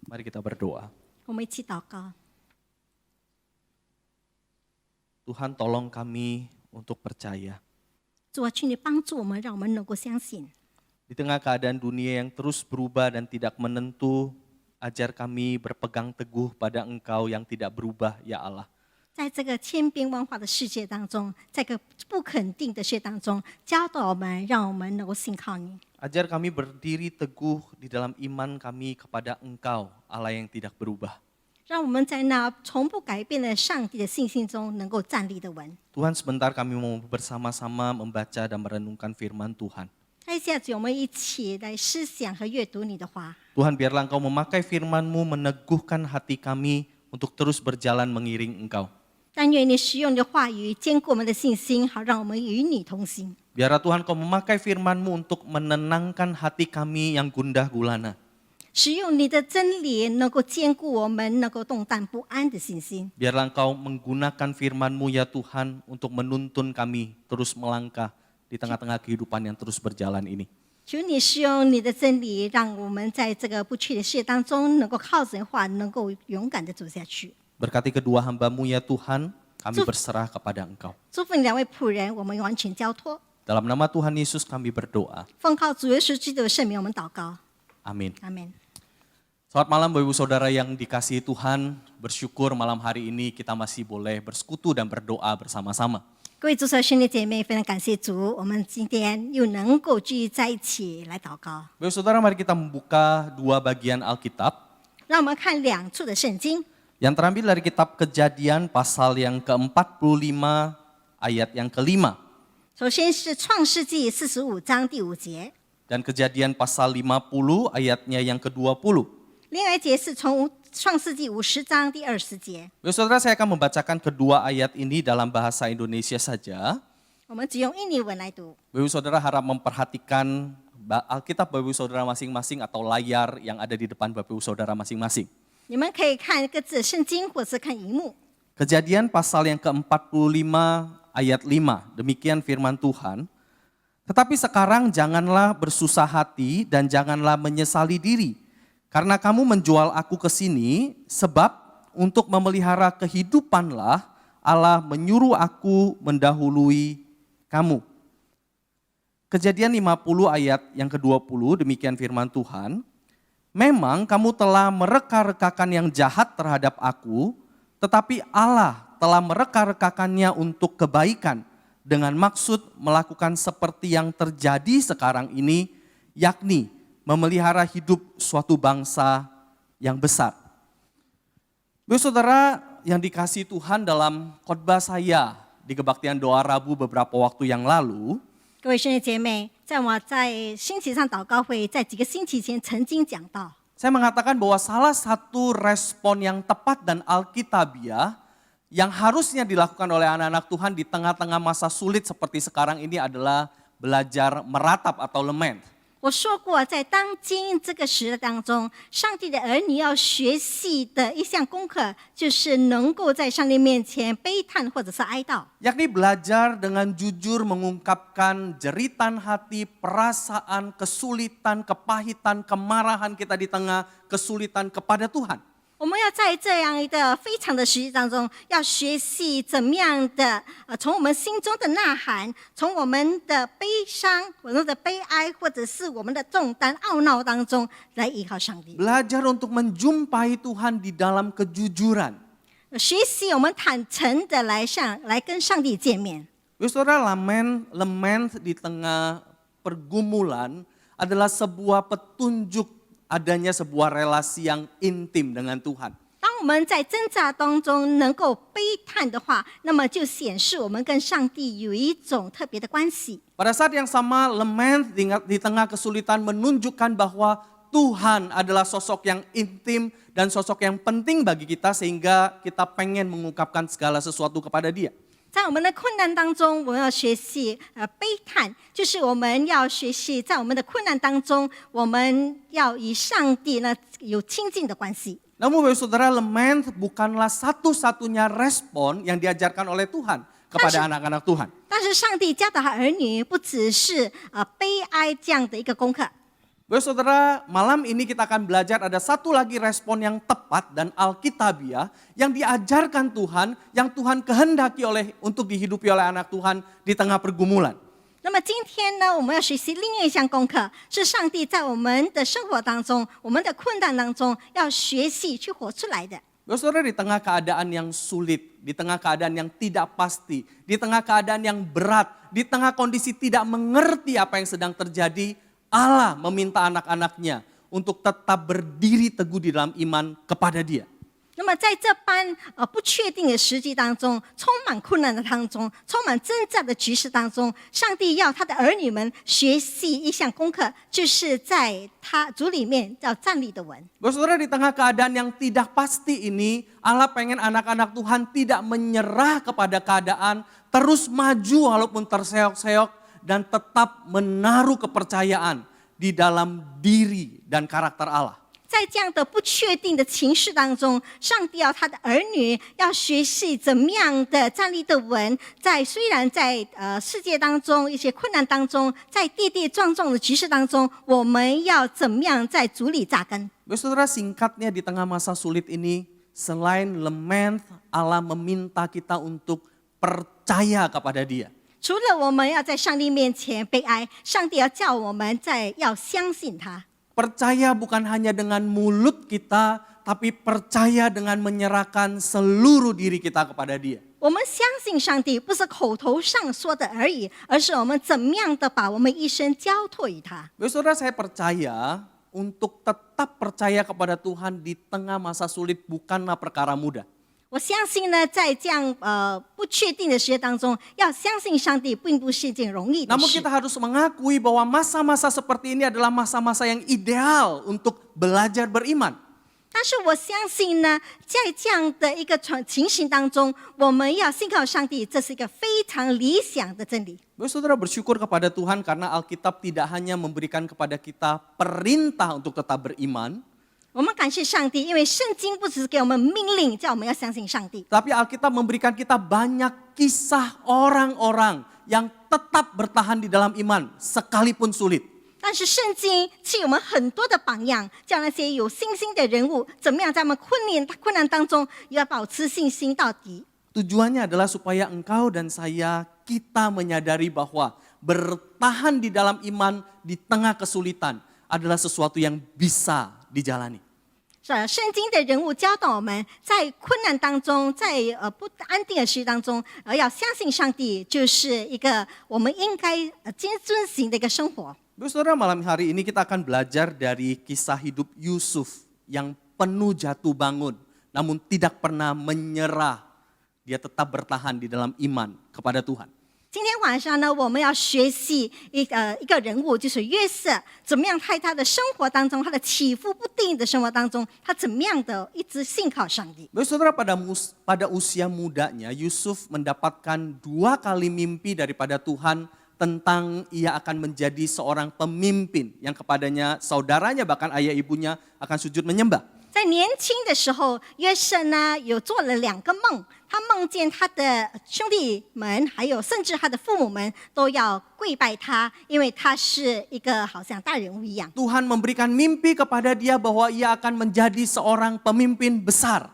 Mari kita berdoa. 我们一起祷告。 Tuhan tolong kami untuk percaya. 主啊，求你帮助我们，让我们能够相信。 Di tengah keadaan dunia yang terus berubah dan tidak menentu, ajar kami berpegang teguh pada Engkau yang tidak berubah, ya Allah. 在这个千变万化的世界当中，在这个不肯定的世界当中，教导我们，让我们能够信靠你。 Ajar kami berdiri teguh di dalam iman kami kepada Engkau, Allah yang tidak berubah. 让我们在那从不改变的上帝的信心中，能够站立得稳。 Tuhan, sebentar kami mau bersama-sama membaca dan merenungkan firman Tuhan. 在下子，我们一起来思想和阅读你的话。 Tuhan, biarlah Engkau memakai firman-Mu meneguhkan hati kami untuk terus berjalan mengiring Engkau. 但愿你使用你的话语坚固我们的信心，好让我们与你同行。 Biarlah Tuhan Kau memakai firman-Mu untuk menenangkan hati kami yang gundah gulana. 使用你的真理，能够坚固我们能够动荡不安的信心。 Biarlah Engkau menggunakan firman-Mu ya Tuhan untuk menuntun kami terus melangkah di tengah-tengah kehidupan yang terus berjalan ini. 求你使用你的真理，让我们在这个不确的世界当中，能够靠着话，能够勇敢地走下去。 Berkati kedua hamba-Mu ya Tuhan, kami berserah kepada Engkau. 祝福你两位仆人，我们完全交托。 Dalam nama Tuhan Yesus kami berdoa. 奉靠主耶稣基督的圣名，我们祷告。 Amin. 阿门。 Selamat malam Bapak Ibu Saudara yang dikasihi Tuhan. Bersyukur malam hari ini kita masih boleh bersekutu dan berdoa bersama-sama. 各位主所兄弟姐妹，非常感谢主，我们今天又能够聚在一起来祷告。 Bapak Ibu Saudara, mari kita membuka dua bagian Alkitab. 让我们看两处的圣经。 Yang terambil dari kitab Kejadian pasal yang ke-45 ayat yang ke-5. 首先是创世纪45章第5节， Dan Kejadian pasal 50 ayatnya yang ke-20. 另外一节是从创世纪50章第20节。 Bapak Saudara, saya akan membacakan kedua ayat ini dalam bahasa Indonesia saja. 我们只用印尼文来读。 Bapak Saudara harap memperhatikan Alkitab Bapak Saudara masing-masing atau layar yang ada di depan Bapak Saudara masing-masing. 你们可以看各自的圣经，或是看荧幕。 Kejadian pasal yang ke-45 ayat 5. Demikian firman Tuhan. Tetapi sekarang janganlah bersusah hati dan janganlah menyesali diri. Karena kamu menjual aku ke sini, sebab untuk memelihara kehidupanlah Allah menyuruh aku mendahului kamu. Kejadian 50 ayat yang ke-20, demikian firman Tuhan. Memang kamu telah mereka-rekakan yang jahat terhadap aku, tetapi Allah telah mereka-rekakannya untuk kebaikan dengan maksud melakukan seperti yang terjadi sekarang ini, yakni memelihara hidup suatu bangsa yang besar. Bapak Saudara yang dikasihi Tuhan, dalam khotbah saya di Kebaktian Doa Rabu beberapa waktu yang lalu, 各位兄弟姐妹，在我在星期上祷告会，在几个星期前曾经讲到， saya mengatakan bahwa salah satu respon yang tepat dan alkitabiah yang harusnya dilakukan oleh anak-anak Tuhan di tengah-tengah masa sulit seperti sekarang ini adalah belajar meratap atau lament. 我说过，在当今这个时代当中，上帝的儿女要学习的一项功课，就是能够在上帝面前悲叹或者是哀悼。 Yakni belajar dengan jujur mengungkapkan jeritan hati, perasaan, kesulitan, kepahitan, kemarahan kita di tengah kesulitan kepada Tuhan. 我们要在这样一个非常的时期当中，要学习怎么样的从我们心中的呐喊，从我们的悲伤、我们的悲哀，或者是我们的重担、懊恼当中来依靠上帝。 Belajar untuk menjumpai Tuhan di dalam kejujuran. 学习我们坦诚的来跟上帝见面。 Saudara, lament di tengah pergumulan adalah sebuah petunjuk adanya sebuah relasi yang intim dengan Tuhan. 当我们在挣扎当中能够悲叹的话，那么就显示我们跟上帝有一种特别的关系。 Pada saat yang sama, lament di tengah kesulitan menunjukkan bahwa Tuhan adalah sosok yang intim dan sosok yang penting bagi kita sehingga kita pengen mengungkapkan segala sesuatu kepada Dia. 在我们的困难当中，我们要学习悲叹，就是我们要学习在我们的困难当中，我们要与上帝呢有亲近的关系。 Namun Bapak Saudara, lament bukanlah satu-satunya respon yang diajarkan oleh Tuhan kepada anak-anak Tuhan. 但是上帝教导他儿女不只是悲哀这样的一个功课。Bapak saudara, malam ini kita akan belajar ada satu lagi respon yang tepat dan alkitabiah yang diajarkan Tuhan, yang Tuhan kehendaki untuk dihidupi oleh anak Tuhan di tengah pergumulan. 那么今天呢，我们要学习另外一项功课，是上帝在我们的生活当中、我们的困难当中，要学习去活出来的。 Bapak saudara, di tengah keadaan yang sulit, di tengah keadaan yang tidak pasti, di tengah keadaan yang berat, di tengah kondisi tidak mengerti apa yang sedang terjadi, Allah meminta anak-anaknya untuk tetap berdiri teguh di dalam iman kepada Dia. 那么在这般不确定的时机当中，充满困难的当中，充满挣扎的局势当中，上帝要他的儿女们学习一项功课，就是在他主里面要站立的稳。 Bapak saudara, di tengah keadaan yang tidak pasti ini, Allah pengen anak-anak Tuhan tidak menyerah kepada keadaan, terus maju walaupun terseok-seok, dan tetap menaruh kepercayaan di dalam diri dan karakter Allah. 在这样的不确定的情势当中，上帝要他的儿女要学习怎么样的站立得稳，虽然在世界当中一些困难当中，在跌跌撞撞的局势当中，我们要怎么样在主里扎根？ Bapak saudara, singkatnya di tengah masa sulit ini, selain lament, Allah meminta kita untuk percaya kepada Dia. 除了我们要在上帝面前悲哀，上帝要叫我们要相信他。 Percaya bukan hanya dengan mulut kita, tapi percaya dengan menyerahkan seluruh diri kita kepada Dia. 我们相信上帝，不是口头上说的而已，而是我们怎么样的把我们一生交托于他。 Bapak saudara, saya percaya untuk tetap percaya kepada Tuhan di tengah masa sulit bukanlah perkara mudah. 我相信呢，在这样不确定的时间当中，要相信上帝并不是一件容易的 Namun 事 kita。harus mengakui bahwa masa-masa seperti ini adalah masa-masa yang ideal untuk belajar beriman. 但是我相信呢，在这样的一个情形当中，我们要信靠上帝，这是一个非常理想的真理。 Bapak saudara, bersyukur kepada Tuhan karena Alkitab tidak hanya memberikan kepada kita perintah untuk tetap beriman, 我们感谢上帝，因为圣经不只是给我们命令，叫我们要相信上帝， tapi Alkitab memberikan kita banyak kisah orang-orang yang tetap bertahan di dalam iman sekalipun sulit. 但是圣经赐我们很多的榜样，叫那些有信心的人物，怎么样在我们困难当中，要保持信心到底。 Tujuannya adalah supaya engkau dan saya, kita menyadari bahwa bertahan di dalam iman di tengah kesulitan adalah sesuatu yang bisa dijalani. 圣经的人物教导我们，在困难当中，在不安定的时当中，要相信上帝，就是一个我们应该遵行的一个生活。 Bapak saudara, malam hari ini kita akan belajar dari kisah hidup Yusuf yang penuh jatuh bangun, namun tidak pernah menyerah. Dia tetap bertahan di dalam iman kepada Tuhan. 今天晚上呢，我们要学习一个人物，就是约瑟，怎么样在他的生活当中，他的起伏不定的生活当中，他怎么样的一直信靠上帝。 Bapak saudara, pada usia mudanya Yusuf mendapatkan 2 kali mimpi daripada Tuhan tentang ia akan menjadi seorang pemimpin yang kepadanya saudaranya bahkan ayah ibunya akan sujud menyembah. 在年轻的时候，约瑟呢有做了2个梦，他梦见他的兄弟们，还有甚至他的父母们都要跪拜他，因为他是一个好像大人物一样。 Tuhan memberikan mimpi kepada dia bahwa ia akan menjadi seorang pemimpin besar.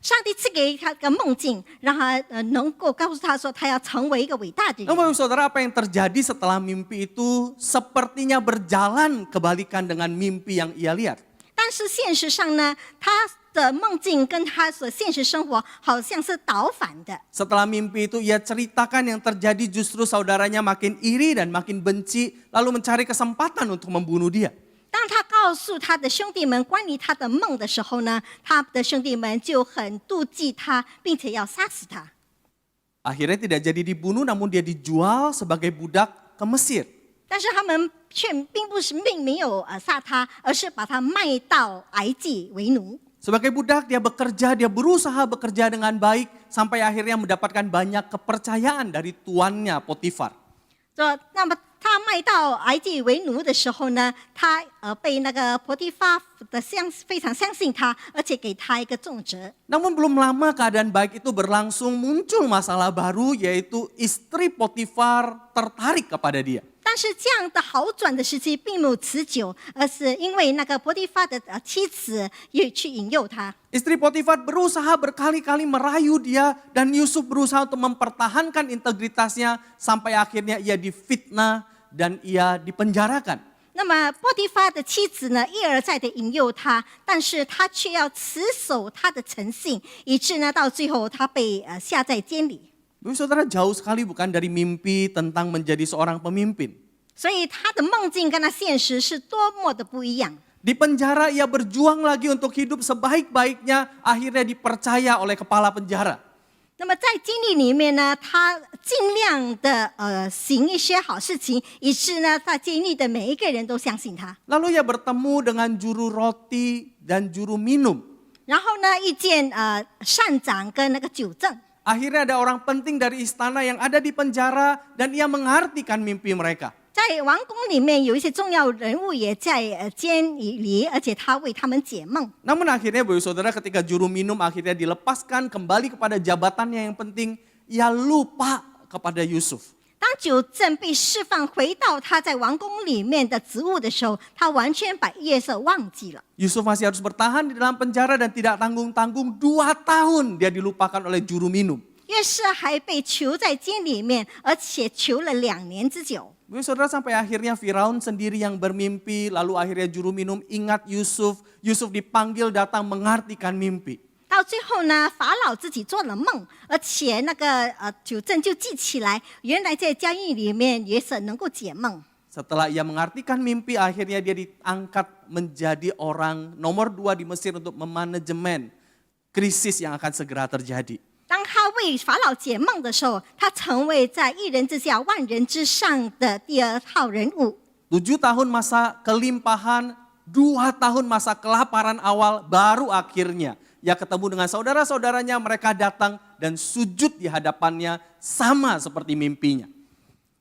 上帝赐给他个梦境，让他能够告诉他说，他要成为一个伟大的人。 Namun saudara, apa yang terjadi setelah mimpi itu sepertinya berjalan kebalikan dengan mimpi yang ia lihat. 但是现实上呢，他的梦境跟他的现实生活好像是倒反的。 Setelah mimpi itu ia ceritakan yang terjadi justru saudaranya makin iri dan makin benci lalu mencari kesempatan untuk membunuh dia. 当他告诉他的兄弟们关于他的梦的时候呢，他的兄弟们就很妒忌他，并且要杀死他。 Akhirnya tidak jadi dibunuh namun dia dijual sebagai budak ke Mesir. 但是他们却并没有杀他，而是把他卖到埃及为奴。 Sebagai budak dia bekerja, dia berusaha bekerja dengan baik sampai akhirnya mendapatkan banyak kepercayaan dari tuannya Potifar. 那么他卖到埃及为奴的时候呢，他被那个波提法的非常相信他，而且给他一个重责。 Namun belum lama keadaan baik itu berlangsung, muncul masalah baru yaitu istri Potifar tertarik kepada dia. 但但是这样的好转的时期并没有持久，而是因为那个波提乏的妻子也去引诱他。 Istri Potifar berusaha berkali-kali merayu dia dan Yusuf berusaha untuk mempertahankan integritasnya sampai akhirnya ia difitnah dan ia dipenjarakan. 那么波提乏的妻子呢，一而再的引诱他，但是他却要持守他的诚信，以致呢到最后他被下在监里。 Bapak Saudara jauh sekali bukan dari mimpi tentang menjadi seorang pemimpin. 所以他的梦境跟他现实是多么的不一样。 Di penjara ia berjuang lagi untuk hidup sebaik-baiknya, akhirnya dipercaya oleh kepala penjara. 那么在监狱里面呢，他尽量的行一些好事情，以致呢在监狱的每一个人都相信他。 Lalu ia bertemu dengan juru roti dan juru minum. 然后呢，遇见善长跟那个酒政。 Akhirnya ada orang penting dari istana yang ada di penjara dan ia mengartikan mimpi mereka. 在王宫里面有一些重要人物也在监狱里，而且他为他们解梦。 Namun akhirnya Bapak Saudara ketika juru minum akhirnya dilepaskan kembali kepada jabatannya yang penting, ia lupa kepada Yusuf. 当酒政被释放回到他在王宫里面的职务的时候，他完全把约瑟忘记了。 Yusuf masih harus bertahan di dalam penjara dan tidak tanggung-tanggung 2 tahun dia dilupakan oleh juru minum. 约瑟还被囚在监里面，而且囚了2年之久。 Bapak Saudara sampai akhirnya Firaun sendiri yang bermimpi, lalu akhirnya juru minum ingat Yusuf. Yusuf dipanggil datang mengartikan mimpi. 到最后呢，法老自己做了梦，而且那个酒政就记起来，原来在监狱里面约瑟能够解梦。 Setelah ia mengartikan mimpi, akhirnya dia diangkat menjadi orang nomor 2 di Mesir untuk memanajemen krisis yang akan segera terjadi. 当他为法老解梦的时候，他成为在一人之下、万人之上的第2号人物。 7 tahun masa kelimpahan, 2 tahun masa kelaparan awal, baru akhirnya ia ketemu dengan saudara-saudaranya, mereka datang dan sujud di hadapannya sama seperti mimpinya.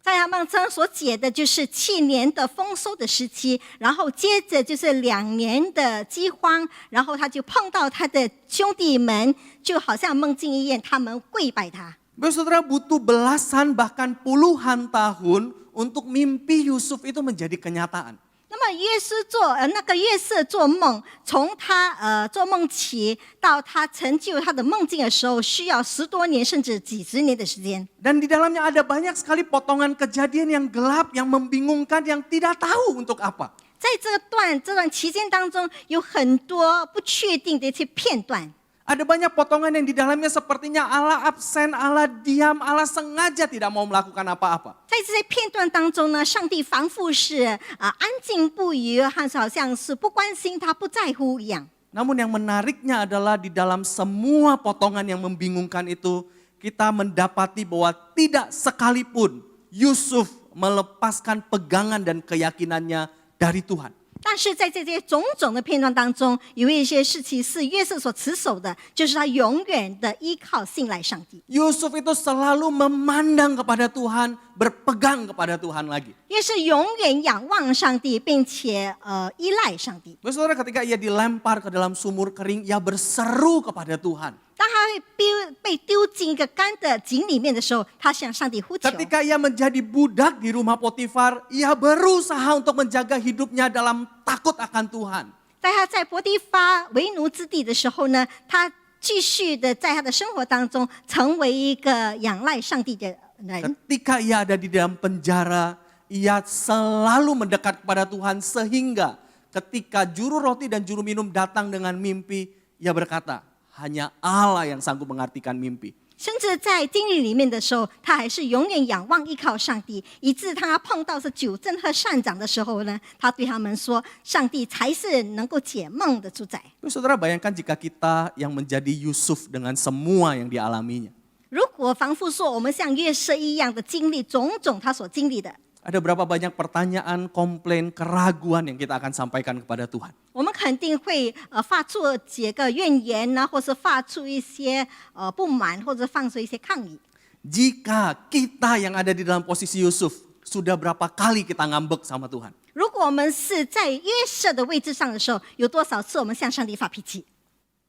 在他梦中所解的就是7年的丰收的时期，然后接着就是2年的饥荒，然后他就碰到他的兄弟们，就好像梦境一样，他们跪拜他。 Bapak Saudara butuh belasan bahkan puluhan tahun untuk mimpi Yusuf itu menjadi kenyataan. 那么约瑟做梦，从他做梦起到他成就他的梦境的时候，需要10多年甚至几十年的时间。 Dan di dalamnya ada banyak sekali potongan kejadian yang gelap, yang membingungkan, yang tidak tahu untuk apa. 在这段期间当中，有很多不确定的一些片段。 Ada banyak potongan yang di dalamnya sepertinya Allah absen, Allah diam, Allah sengaja tidak mau melakukan apa-apa. 在这些片段当中呢，上帝仿佛是安静不语，好像是不关心他、不在乎一样。 Namun yang menariknya adalah di dalam semua potongan yang membingungkan itu, kita mendapati bahwa tidak sekalipun Yusuf melepaskan pegangan dan keyakinannya dari Tuhan. 但是在这些种种的片段当中，有一些事情是约瑟所持守的，就是他永远的依靠信赖上帝。 Yusuf itu selalu memandang kepada Tuhan, berpegang kepada Tuhan lagi. 约瑟永远仰望上帝，并且依赖上帝。 Saudara, ketika ia dilempar ke dalam sumur kering, ia berseru kepada Tuhan. 当他被丢进一个干的井里面的时候，他向上帝呼求。 Ketika ia menjadi budak di rumah Potifar, ia berusaha untuk menjaga hidupnya dalam takut akan Tuhan. 在他在伯提法为奴之地的时候呢，他继续的在他的生活当中成为一个仰赖上帝的人。 Ketika ia ada di dalam penjara, ia selalu mendekat kepada Tuhan sehingga ketika juru roti dan juru minum datang dengan mimpi, ia berkata, hanya Allah yang sanggup mengartikan mimpi. 甚至在监狱里面的时候，他还是永远仰望依靠上帝，以致他碰到是酒政和善长的时候呢，他对他们说：“上帝才是能够解梦的主宰。” Saudara bayangkan jika kita yang menjadi Yusuf dengan semua yang dialaminya. 如果仿佛说我们像约瑟一样的经历种种他所经历的， Ada berapa banyak pertanyaan, komplain, keraguan yang kita akan sampaikan kepada Tuhan. 我们肯定会发出几个怨言呢，或是发出一些不满，或者放出一些抗议。 Jika kita yang ada di dalam posisi Yusuf, sudah berapa kali kita ngambek sama Tuhan. 如果我们是在约瑟的位置上的时候，有多少次我们向上帝发脾气？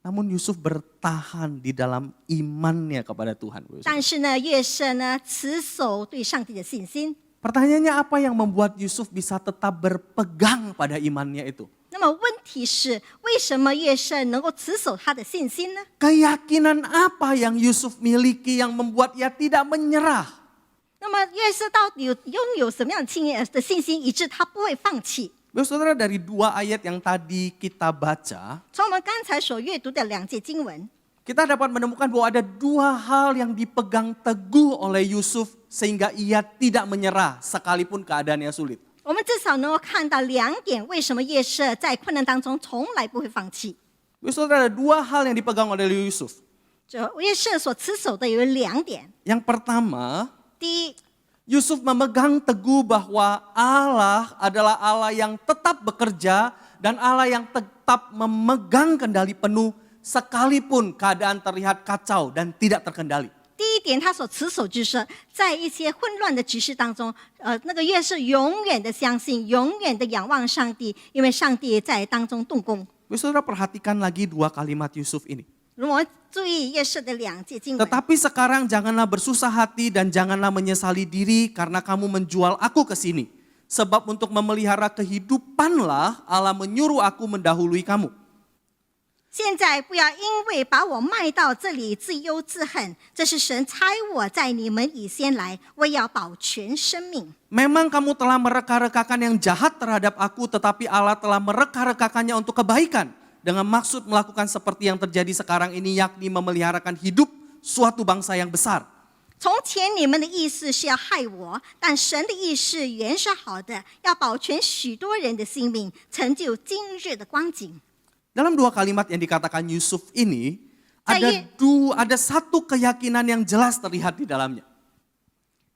Namun Yusuf bertahan di dalam imannya kepada Tuhan. 但是呢，约瑟呢持守对上帝的信心。Pertanyaannya apa yang membuat Yusuf bisa tetap berpegang pada imannya itu? 那么问题是，为什么约瑟能够持守他的信心呢？ Keyakinan apa yang Yusuf miliki yang membuat ia tidak menyerah? 那么约瑟到底拥有什么样的信心，以致他不会放弃？ Saudara, dari 2 ayat yang tadi kita baca, 从我们刚才所阅读的2节经文， kita dapat menemukan bahwa ada 2 hal yang dipegang teguh oleh Yusuf sehingga ia tidak menyerah sekalipun keadaannya sulit. 我们至少能够看到2点，为什么约瑟在困难当中从来不会放弃。 Saudara, ada 2 hal yang dipegang oleh Yusuf. 就约瑟所持守的有2点， Yang pertama, 第一， Yusuf memegang teguh bahwa Allah adalah Allah yang tetap bekerja dan Allah yang tetap memegang kendali penuh sekalipun keadaan terlihat kacau dan tidak terkendali. 第一点，他所持守就是说，在一些混乱的局势当中，那个约瑟永远的相信，永远的仰望上帝，因为上帝在当中动工。 Saudara, perhatikan lagi 2 kalimat Yusuf ini. 如果注意约瑟的2节经文， Tetapi sekarang janganlah bersusah hati dan janganlah menyesali diri karena kamu menjual aku ke sini. Sebab untuk memelihara kehidupanlah Allah menyuruh aku mendahului kamu. 现在不要因为把我卖到这里自忧自恨，这是神差我在你们以先来，为要保全生命。 Memang kamu telah mereka-rekakan yang jahat terhadap aku, tetapi Allah telah mereka-rekakannya untuk kebaikan. Dengan maksud melakukan seperti yang terjadi sekarang ini, yakni memeliharakan hidup suatu bangsa yang besar. 从前你们的意思是要害我，但神的意思原是好的，要保全许多人的性命，成就今日的光景。 Dalam 2 kalimat yang dikatakan Yusuf ini, Saya- ada satu keyakinan yang jelas terlihat di dalamnya.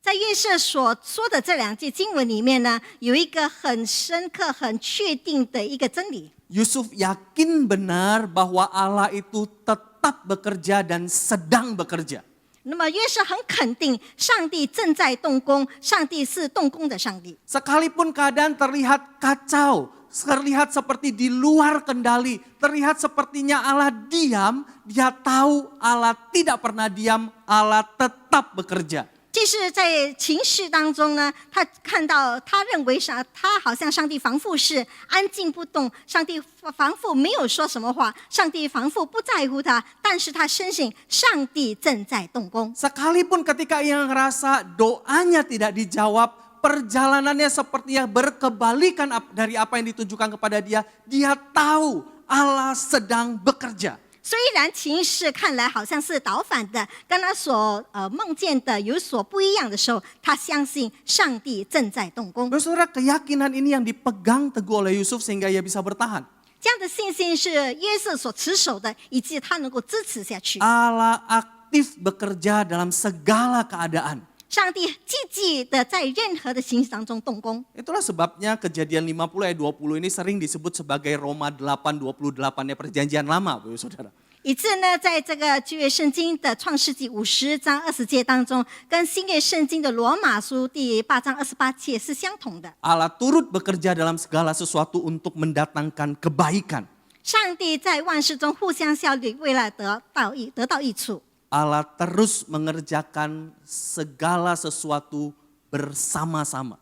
在约瑟所说的这2节经文里面呢，有一个很深刻、很确定的一个真理。 Yusuf yakin benar bahwa Allah itu tetap bekerja dan sedang bekerja. 那么约瑟很肯定，上帝正在动工，上帝是动工的上帝。 Sekalipun keadaan terlihat kacau, terlihat seperti di luar kendali, terlihat sepertinya Allah diam, dia tahu Allah tidak pernah diam, Allah tetap bekerja. 即使在情势当中呢，他看到，他认为他好像上帝仿佛是安静不动，上帝仿佛没有说什么话，上帝仿佛不在乎他，但是他深信上帝正在动工。 Sekalipun ketika ia ngerasa doanya tidak dijawab, perjalanannya sepertinya berkebalikan dari apa yang ditujukan kepada dia, dia tahu Allah sedang bekerja. 虽然情势看来好像是倒反的，跟他所梦见的有所不一样的时候，他相信上帝正在动工。 Saudara, keyakinan ini yang dipegang teguh oleh Yusuf sehingga ia bisa bertahan. 这样的信心是约瑟所持守的，以致他能够支持下去。 Allah aktif bekerja dalam segala keadaan. 上帝积极的在任何的情形当中动工。 Itulah sebabnya Kejadian 50 ayat 20 ini sering disebut sebagai Roma 8:28-nya perjanjian lama, Bapak Saudara. 以致呢，在这个旧约圣经的创世纪50章20节当中，跟新约圣经的罗马书第8章28节是相同的。 Allah turut bekerja dalam segala sesuatu untuk mendatangkan kebaikan. 上帝在万事中互相效力，为了得到益处。 Allah terus mengerjakan segala sesuatu bersama-sama.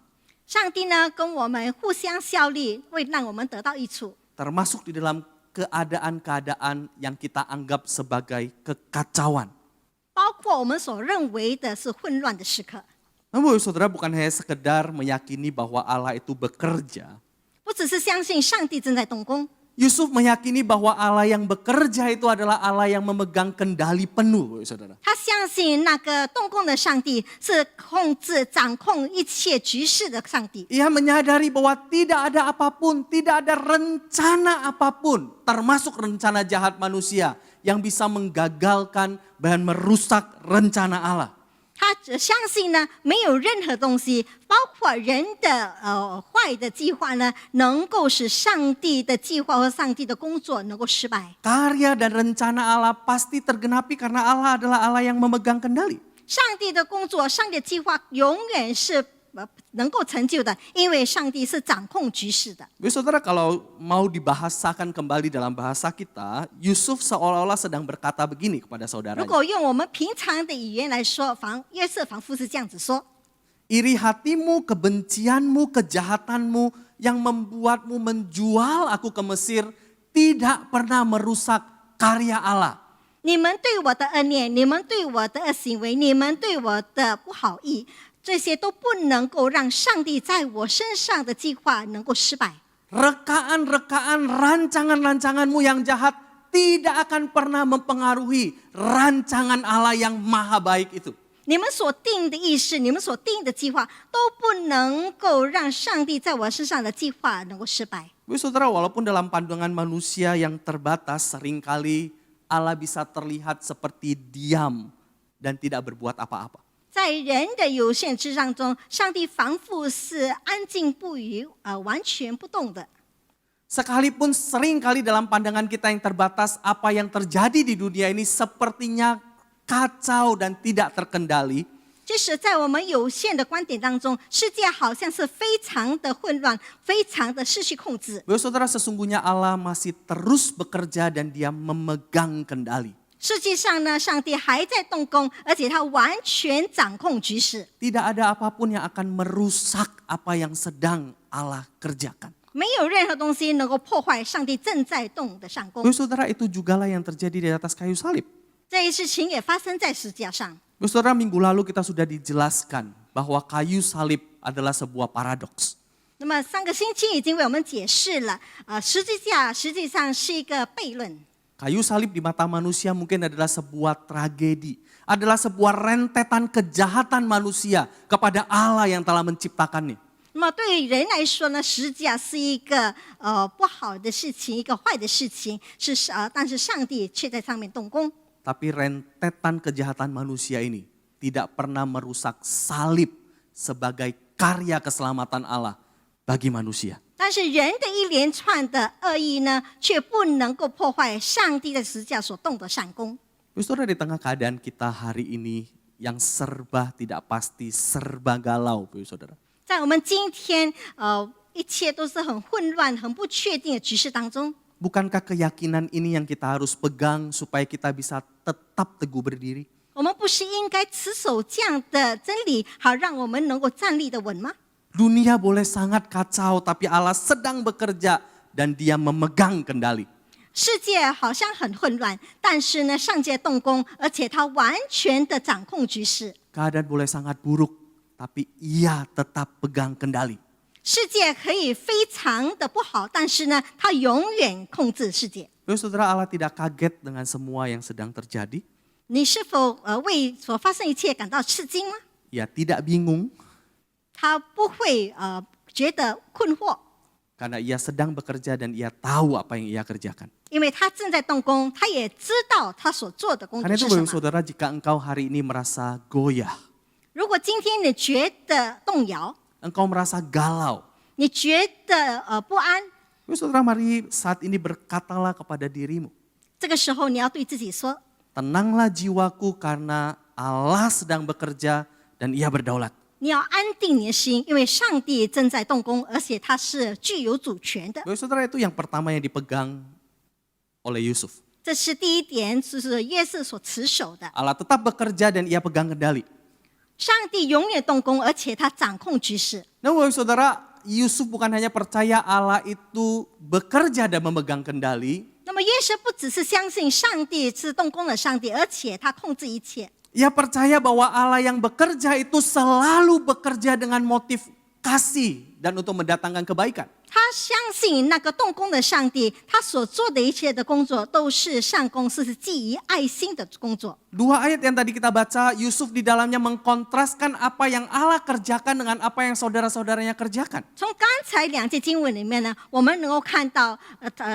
上帝呢，跟我们互相效力，为让我们得到益处。 Termasuk di dalam keadaan-keadaan yang kita anggap sebagai kekacauan. 包括我们所认为的是混乱的时刻， Namun Saudara, bukan hanya sekedar meyakini bahwa Allah itu bekerja. 不只是相信上帝正在动工， Yusuf meyakini bahwa Allah yang bekerja itu adalah Allah yang memegang kendali penuh, Saudara. 他相信那个动工的上帝是掌控一切局势的上帝。 Ia menyadari bahwa tidak ada apapun, tidak ada rencana apapun, termasuk rencana jahat manusia yang bisa menggagalkan dan merusak rencana Allah. 他只相信呢，没有任何东西，包括人的坏的计划呢，能够使上帝的计划和上帝的工作能够失败。 Karya dan rencana Allah pasti tergenapi karena Allah adalah Allah yang memegang kendali. 上帝的工作，上帝的计划永远是能够成就的，因为上帝是掌控局势的。 Saudara, kalau mau dibahasakan kembali dalam bahasa kita, Yusuf seolah-olah sedang berkata begini kepada 如 saudaranya. 果用我们平常的语言来说，约瑟仿佛是这样子说： iri hatimu, kebencianmu, kejahatanmu yang membuatmu menjual aku ke Mesir tidak pernah merusak karya Allah. 你们对我的恶念，你们对我的恶行为，你们对我的不好意，这些都不能够让上帝在我身上的计划能够失败。 Rekaan-rekaan, rancangan-rancanganmu yang jahat tidak akan pernah mempengaruhi rancangan Allah yang maha baik itu. 你们所定的意识，你们所定的计划，都不能够让上帝在我身上的计划能够失败。 Saudara, walaupun dalam pandangan manusia yang terbatas, seringkali Allah bisa terlihat seperti diam dan tidak berbuat apa-apa. 在人的有限之上中，上帝仿佛是安静不语，完全不动的。 Sekalipun seringkali dalam pandangan kita yang terbatas, apa yang terjadi di dunia ini sepertinya kacau dan tidak terkendali. 即使在我们有限的观点当中，世界好像是非常的混乱，非常的失去控制。 Saudara, sesungguhnya Allah masih terus bekerja dan Dia memegang kendali. 实际上呢，上帝还在动工，而且他完全掌控局势。 Tidak ada apapun yang akan merusak apa yang sedang Allah kerjakan. 没有任何东西能够破坏上帝正在动的上工。 Saudara, itu jugalah yang terjadi di atas kayu salib. 这一事情也发生在十字架上。 Saudara, minggu lalu kita sudah dijelaskan bahwa kayu salib adalah sebuah paradoks. 那么上个星期已经为我们解释了，十字架实际上是一个悖论。 Kayu salib di mata manusia mungkin adalah sebuah tragedi. Adalah sebuah rentetan kejahatan manusia kepada Allah yang telah menciptakannya. 那么对于人来说呢，十字架是一个不好的事情，一个坏的事情，但是上帝却在上面动工。 Tapi rentetan kejahatan manusia ini tidak pernah merusak salib sebagai karya keselamatan Allah bagi manusia. 但是人的一连串的恶意呢，却不能够破坏上帝在十字架所动的善功。 Saudara, di tengah keadaan kita hari ini yang serba tidak pasti, serba galau, saudara. 在我们今天一切都是很混乱、很不确定的局势当中， Bukankah keyakinan ini yang kita harus pegang supaya kita bisa tetap teguh berdiri? 我们不是应该持守这样的真理，好让我们能够站立的稳吗？ Dunia boleh sangat kacau, tapi Allah sedang bekerja dan Dia memegang kendali. 世界好像很混乱，但是呢，上帝动工，而且他完全的掌控局势。 Keadaan boleh sangat buruk, tapi Ia tetap pegang kendali. 世界可以非常的不好，但是呢，他永远控制世界。 Saudara, Allah tidak kaget dengan semua yang sedang terjadi. 你是否为所发生一切感到吃惊吗？ Ia tidak bingung 他不会觉得困惑， karena Ia sedang bekerja dan Ia tahu apa yang Ia kerjakan. 因为他正在动工，他也知道他所做的工作 Karena 是 itu 什 Bapak 么。 Saudara, jika engkau hari ini merasa goyah, 如果今天你觉得动摇， engkau merasa galau, 你觉得不安， Bapak Saudara, mari saat ini berkatalah kepada dirimu, 这个时候你要对自己说： tenanglah jiwaku karena Allah sedang bekerja dan Ia berdaulat. 你要安定你的心，因为上帝正在动工，而且他是具有主权的。 Bapak Saudara, itu yang pertama yang dipegang oleh Yusuf. 这是第一点，就是约瑟所持守的。 Allah tetap bekerja dan Ia pegang kendali. 上帝永远动工，而且他掌控局势。 Nah, Bapak Saudara, Yusuf bukan hanya percaya Allah itu bekerja dan memegang kendali, 那么约瑟不只是相信上帝是动工的上帝，而且他控制一切。 ia percaya bahwa Allah yang bekerja itu selalu bekerja dengan motif kasih dan untuk mendatangkan kebaikan. 他相信那个动工的上帝，他所做的一切的工作都是善工，是基于爱心的工作。 Dua ayat yang tadi kita baca, Yusuf di dalamnya mengkontraskan apa yang Allah kerjakan dengan apa yang saudara-saudaranya kerjakan. 从刚才两节经文里面呢，我们能够看到，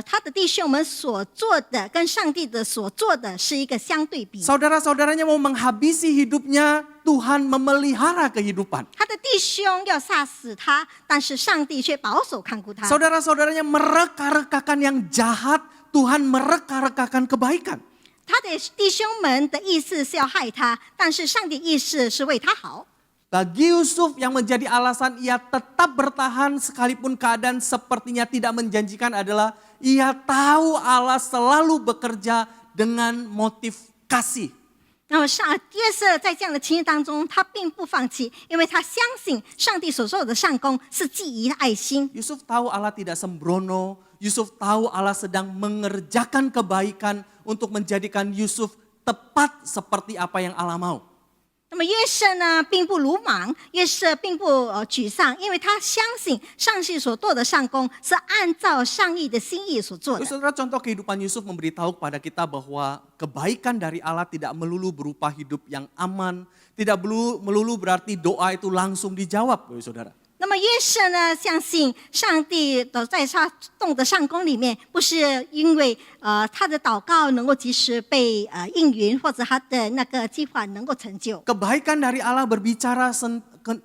他的弟兄们所做的跟上帝的所做的是一个相对比。 Saudara-saudaranya mau menghabisi hidupnya, Tuhan memelihara kehidupan. 他的弟兄要杀死他，但是上帝却保守看顾他。 Saudara-saudaranya mereka-rekakan yang jahat, Tuhan mereka-rekakan kebaikan. 他的弟兄们的意思是要害他，但是上帝意思是为他好。 Bagi Yusuf yang menjadi alasan ia tetap bertahan sekalipun keadaan sepertinya tidak menjanjikan adalah ia tahu Allah selalu bekerja dengan motif kasih. 那么约瑟在这样的情形当中，他并不放弃，因为他相信上帝所做的善功是基于爱心。 Yusuf tahu Allah tidak sembrono, Yusuf tahu Allah sedang mengerjakan kebaikan untuk menjadikan Yusuf tepat seperti apa yang Allah mau. 那么约瑟呢，并不鲁莽，约瑟并不沮丧，因为他相信上帝所做的善功是按照上帝的心意所做的。 Saudara, contoh kehidupan Yusuf memberitahu kepada kita bahwa kebaikan dari Allah tidak melulu berupa hidup yang aman, tidak melulu berarti doa itu langsung dijawab, saudara. 那么约瑟呢，相信上帝在他动的善功里面，不是因为他的祷告能够及时被应允，或者他的那个计划能够成就。 Kebaikan dari Allah berbicara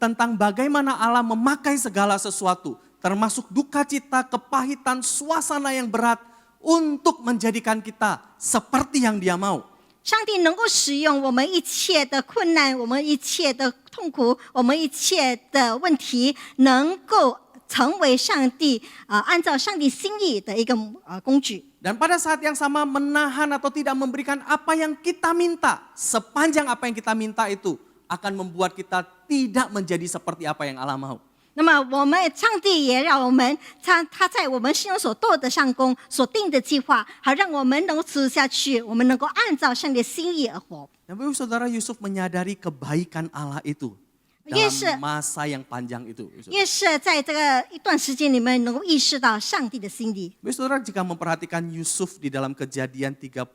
tentang bagaimana Allah memakai segala sesuatu, termasuk duka cita, kepahitan, suasana yang berat untuk menjadikan kita seperti yang Dia mau. 上帝能够使用我们一切的困难，我们一切的痛苦，我们一切的问题，能够成为上帝按照上帝心意的一个工具。 Dan pada saat yang sama menahan atau tidak memberikan apa yang kita minta, sepanjang apa yang kita minta itu akan membuat kita tidak menjadi seperti apa yang Allah mau. 那么我们上帝也让我们他在我们心中所做的善功所定的计划，好让我们能够持续下去，我们能够按照上帝的心意而活。 Dan Bapak Saudara, Yusuf menyadari kebaikan Allah itu Yes. dalam masa yang panjang itu. 约瑟在这个一段时间里面能够意识到上帝的心意。 Bapak Saudara, jika memperhatikan Yusuf di dalam Kejadian 37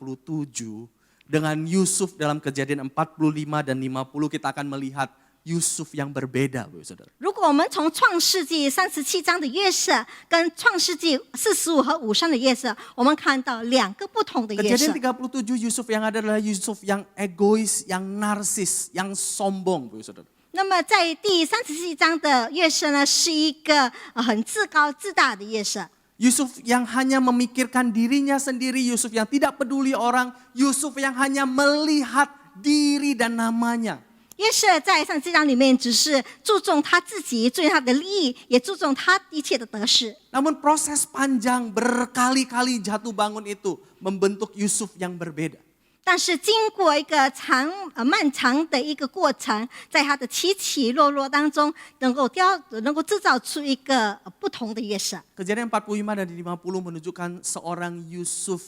dengan Yusuf dalam Kejadian 45 dan 50, kita akan melihat Yusuf yang berbeda, Bapak Saudara. 如果我们从创世纪37章的约瑟跟创世纪45和53的约瑟，我们看到两个不同的约瑟。 Kejadian 37 Yusuf yang ada adalah Yusuf yang egois, yang narsis, yang sombong, Bapak Saudara. 那么在第37章的约瑟呢，是一个很自高自大的约瑟。 Yusuf yang hanya memikirkan dirinya sendiri, Yusuf yang tidak peduli orang, Yusuf yang hanya melihat diri dan namanya. 约瑟在上这章里面只是注重他自己，注重他的利益，也注重他一切的得失。 Namun proses panjang berkali-kali jatuh bangun itu membentuk Yusuf yang berbeda. 但是经过一个漫长的一个过程，在他的起起落落当中，能够制造出一个不同的约瑟。 Kejadian 45 dan 50 menunjukkan seorang Yusuf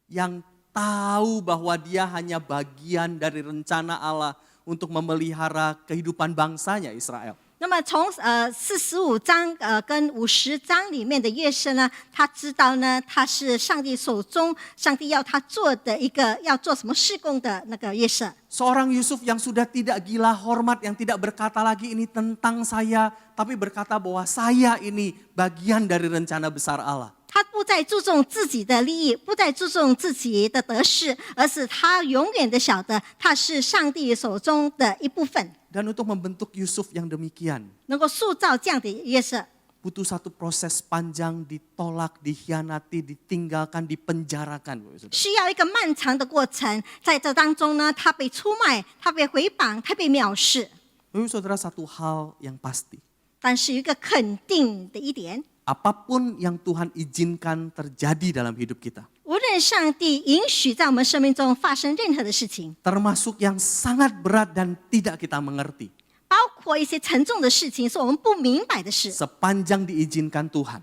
yang tahu bahwa dia hanya bagian dari rencana Allah untuk memelihara kehidupan bangsanya Israel. 那么从45章跟50章里面的约瑟呢，他知道呢，他是上帝手中上帝要他做的一个要做什么事工的那个约瑟。 Seorang Yusuf yang sudah tidak gila hormat, yang tidak berkata lagi ini tentang saya, tapi berkata bahwa saya ini bagian dari rencana besar Allah. 他不再注重自己的利益，不再注重自己的得失，而是他永远的晓得他是上帝手中的一部分。 Dan untuk membentuk Yusuf yang demikian, 能够塑造这样的约瑟， butuh satu proses panjang, ditolak, dikhianati, ditinggalkan, dipenjarakan. 需要一个漫长的过程。在这当中呢，他被出卖，他被毁谤，他被藐视。 Bapak Saudara, satu hal yang pasti, 但是有一个肯定的一点， apapun yang Tuhan izinkan terjadi dalam hidup kita, 无论上帝允许在我们生命中发生任何的事情， termasuk yang sangat berat dan tidak kita mengerti, 包括一些沉重的事情，是我们不明白的事， sepanjang diizinkan Tuhan,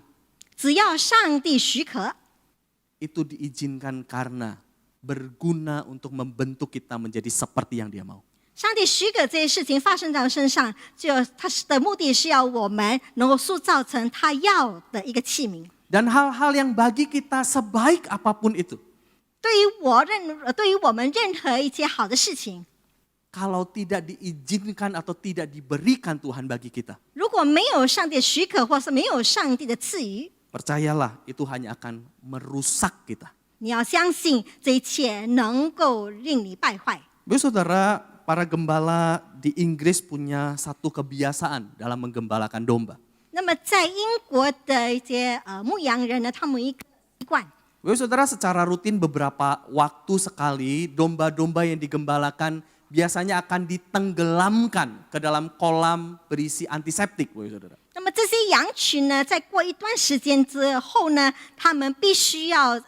只要上帝许可， itu diizinkan karena berguna untuk membentuk kita menjadi seperti yang Dia mau. 上帝许可这些事情发生在我身上，他的目的是要我们能够塑造成他要的一个器皿。 Dan hal-hal yang bagi kita sebaik apapun itu, 对于我们任何一些好的事情， kalau tidak diizinkan atau tidak diberikan Tuhan bagi kita, 如果没有上帝许可，或是没有上帝的赐予， percayalah itu hanya akan merusak kita. 你要相信这一切能够令你败坏。 Bapak Saudara, para gembala di Inggris punya satu kebiasaan dalam menggembalakan domba. 那么在英国的一些牧羊人呢，他们一个习惯， Bapak Saudara, secara rutin beberapa waktu sekali domba-domba yang digembalakan biasanya akan ditenggelamkan ke dalam kolam berisi antiseptik, Bapak Saudara. 那么这些羊群呢，在过一段时间之后呢，他们必须要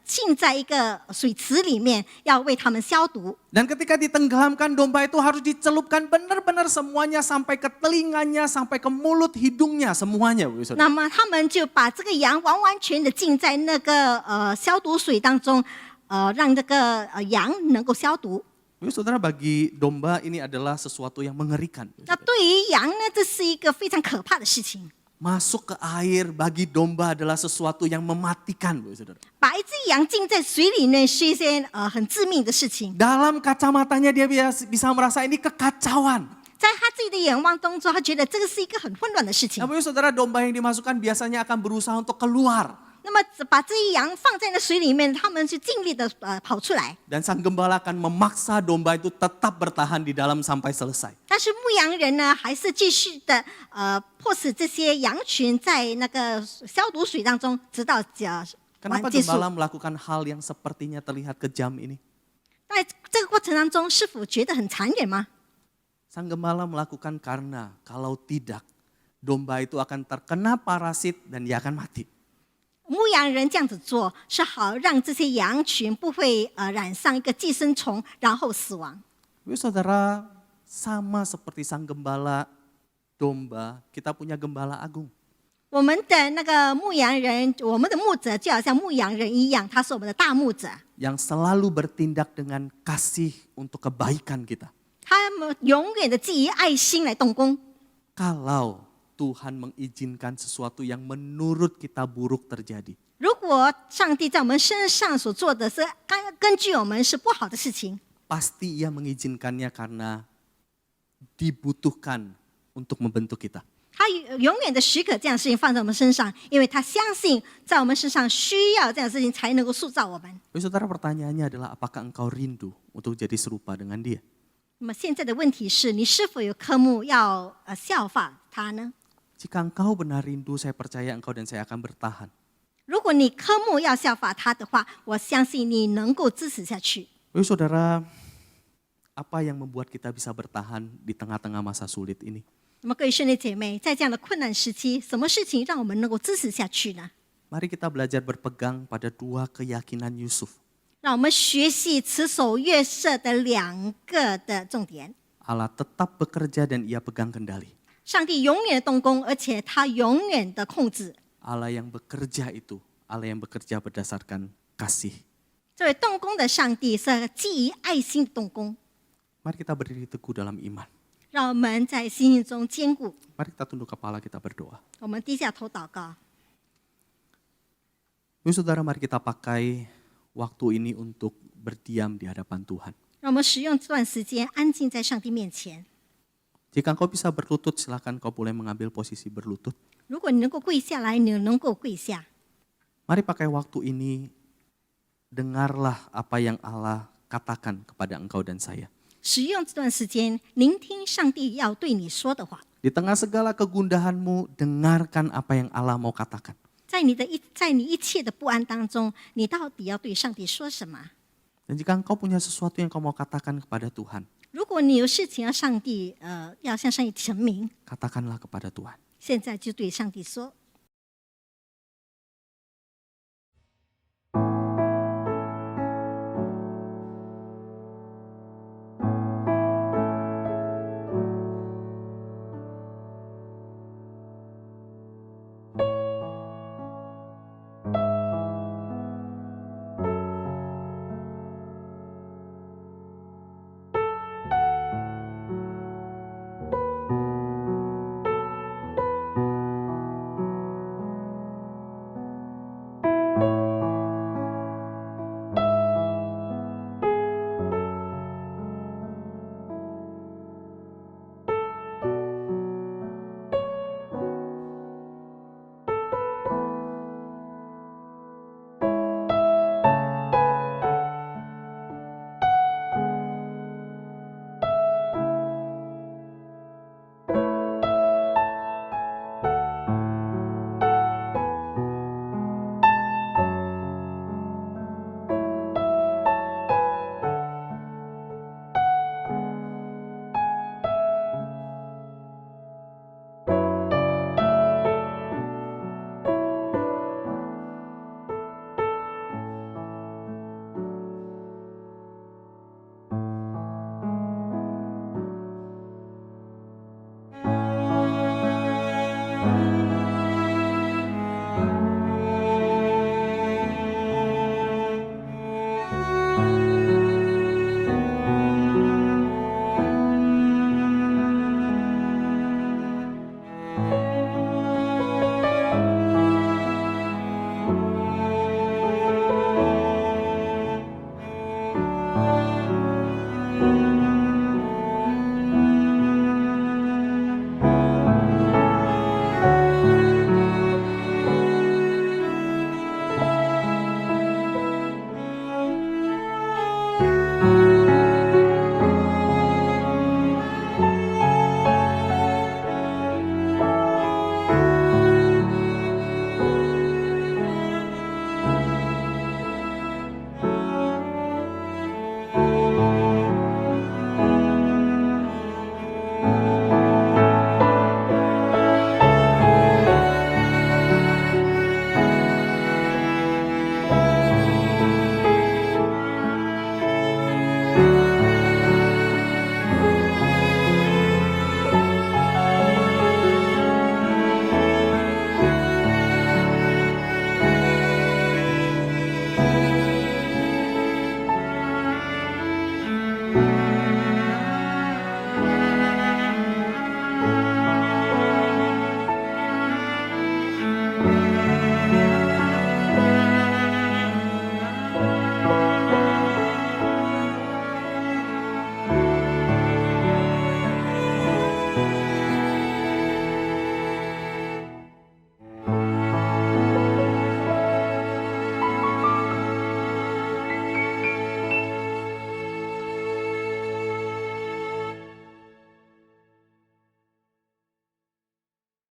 浸在一个水池里面，要为他们消毒。 Dan ketika ditenggelamkan, domba itu harus dicelupkan benar-benar semuanya sampai ke telinganya, sampai ke mulut, hidungnya, semuanya. Bapak Ibu Saudara. 那么他们就把这个羊完完全的浸在那个消毒水当中，让这个羊能够消毒。 Bapak Ibu Saudara, bagi domba ini adalah sesuatu yang mengerikan. 那对于羊呢，这是一个非常可怕的事情。 Masuk ke air bagi domba adalah sesuatu yang mematikan, Bapak Ibu Saudara. 把一只羊浸在水里面是一件很致命的事情。 Dalam kacamatanya dia bisa merasa ini kekacauan. 在他自己的眼光当中，他觉得这个是一个很混乱的事情 Nah,。Bapak Ibu Saudara, domba yang dimasukkan biasanya akan berusaha untuk keluar. 那么把这些羊放在那水里面，他们就尽力的跑出来。 Dan sang gembala akan memaksa domba itu tetap bertahan di dalam sampai selesai. 但是牧羊人呢，还是继续的迫使这些羊群在那个消毒水当中，直到完 Kenapa 结束。 gembala melakukan hal yang sepertinya terlihat kejam ini? 在这个过程当中，是否觉得很残忍吗？ Sang gembala melakukan karena kalau tidak, domba itu akan terkena parasit dan dia akan mati. 牧羊人这样子做，是好让这些羊群不会染上一个寄生虫，然后死亡。 Bapak Saudara, sama seperti sang gembala domba, kita punya gembala agung. 我们的那个牧羊人，我们的牧者就好像牧羊人一样，他是我们的大牧者， Yang selalu bertindak dengan kasih untuk kebaikan kita. 他们永远的基于爱心来动工。 Kalau Tuhan mengizinkan sesuatu yang menurut kita buruk terjadi. 如果上帝在我们身上所做的是根据我们是不好的事情， Pasti ia mengizinkannya karena dibutuhkan untuk membentuk kita. 他永远的许可这样的事情放在我们身上，因为他相信在我们身上需要这样的事情才能够塑造我们。 Bapak Saudara, pertanyaannya adalah apakah engkau rindu untuk jadi serupa dengan dia? 那么现在的问题是你是否有科目要效法他呢？ Jika engkau benar rindu, saya percaya engkau dan saya akan bertahan. 如果你科目要效法他的话，我相信你能够支持下去。 Bapak Saudara, apa yang membuat kita bisa bertahan di tengah-tengah masa sulit ini? 那么各位兄弟姐妹，在这样的困难时期，什么事情让我们能够支持下去呢？ Mari kita belajar berpegang pada dua keyakinan Yusuf. 让我们学习持守约瑟的两个的重点。 Allah tetap bekerja dan ia pegang kendali. 上帝永远的动工，而且他永远的控制。 Allah yang bekerja itu, Allah yang bekerja berdasarkan kasih. 这位动工的上帝是基于爱心的动工， Mari kita berdiri teguh dalam iman. 让我们在信心中坚固。 Mari kita tunduk kepala, kita berdoa. 我们低下头祷告。 Saudara, mari kita pakai waktu ini untuk berdiam di hadapan Tuhan. 让我们使用这段时间安静在上帝面前。 Jika engkau bisa berlutut, silakan kau boleh mengambil posisi berlutut. 如果你能够跪下来，你能够跪下。 Mari pakai waktu ini, dengarlah apa yang Allah katakan kepada engkau dan saya. 使用这段时间，聆听上帝要对你说的话。 Di tengah segala kegundahanmu, dengarkan apa yang Allah mau katakan. 在你一切的不安当中，你到底要对上帝说什么？ Dan jika engkau punya sesuatu yang kau mau katakan kepada Tuhan, 如果你有事情要向上帝陈明， katakanlah kepada Tuhan. 现在就对上帝说。